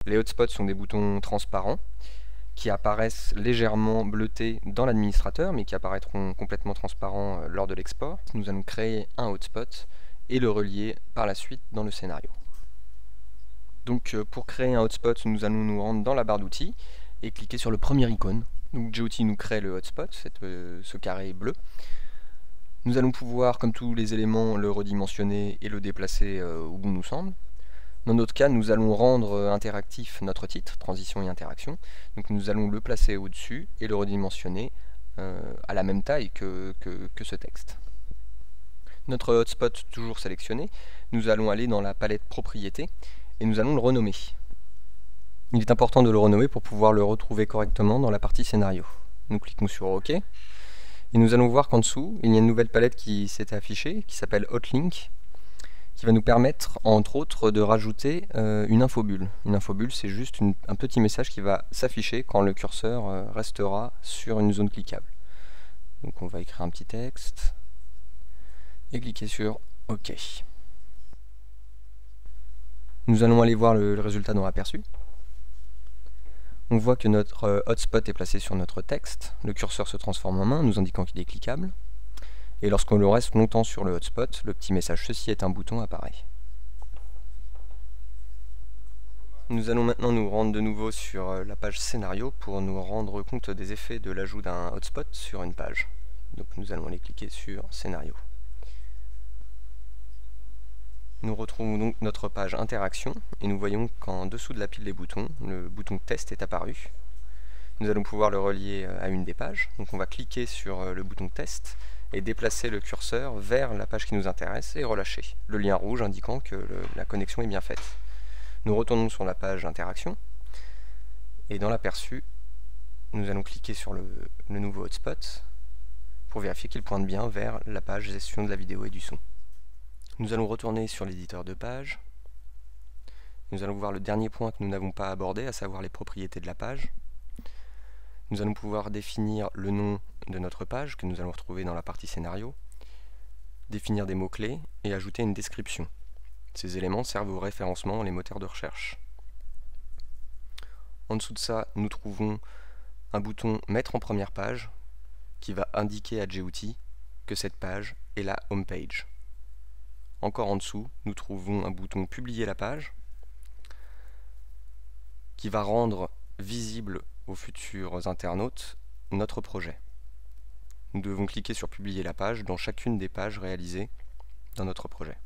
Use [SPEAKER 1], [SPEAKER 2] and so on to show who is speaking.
[SPEAKER 1] Les hotspots sont des boutons transparents qui apparaissent légèrement bleutés dans l'administrateur, mais qui apparaîtront complètement transparents lors de l'export. Nous allons créer un hotspot et le relier par la suite dans le scénario. Donc pour créer un hotspot, nous allons nous rendre dans la barre d'outils et cliquer sur le premier icône. Donc GOT nous crée le hotspot, ce carré bleu. Nous allons pouvoir, comme tous les éléments, le redimensionner et le déplacer où bon nous semble. Dans notre cas, nous allons rendre interactif notre titre, transition et interaction. Donc nous allons le placer au-dessus et le redimensionner à la même taille que ce texte. Notre hotspot toujours sélectionné, nous allons aller dans la palette propriétés et nous allons le renommer. Il est important de le renommer pour pouvoir le retrouver correctement dans la partie scénario. Nous cliquons sur OK. Et nous allons voir qu'en dessous, il y a une nouvelle palette qui s'est affichée, qui s'appelle Hotlink, qui va nous permettre, entre autres, de rajouter une infobulle. Une infobulle, c'est juste un petit message qui va s'afficher quand le curseur restera sur une zone cliquable. Donc on va écrire un petit texte, et cliquer sur OK. Nous allons aller voir le résultat dans l'aperçu. On voit que notre hotspot est placé sur notre texte, le curseur se transforme en main, nous indiquant qu'il est cliquable. Et lorsqu'on le reste longtemps sur le hotspot, le petit message « Ceci est un bouton » apparaît. Nous allons maintenant nous rendre de nouveau sur la page scénario pour nous rendre compte des effets de l'ajout d'un hotspot sur une page. Donc nous allons aller cliquer sur scénario. Nous retrouvons donc notre page interaction et nous voyons qu'en dessous de la pile des boutons, le bouton test est apparu. Nous allons pouvoir le relier à une des pages. Donc on va cliquer sur le bouton test et déplacer le curseur vers la page qui nous intéresse et relâcher le lien rouge indiquant que la connexion est bien faite. Nous retournons sur la page interaction et dans l'aperçu, nous allons cliquer sur le nouveau hotspot pour vérifier qu'il pointe bien vers la page gestion de la vidéo et du son. Nous allons retourner sur l'éditeur de page. Nous allons voir le dernier point que nous n'avons pas abordé, à savoir les propriétés de la page. Nous allons pouvoir définir le nom de notre page, que nous allons retrouver dans la partie scénario, définir des mots-clés et ajouter une description. Ces éléments servent au référencement dans les moteurs de recherche. En dessous de ça, nous trouvons un bouton « Mettre en première page » qui va indiquer à GOT que cette page est la home page. Encore en dessous, nous trouvons un bouton « Publier la page » qui va rendre visible aux futurs internautes notre projet. Nous devons cliquer sur Publier la page dans chacune des pages réalisées dans notre projet.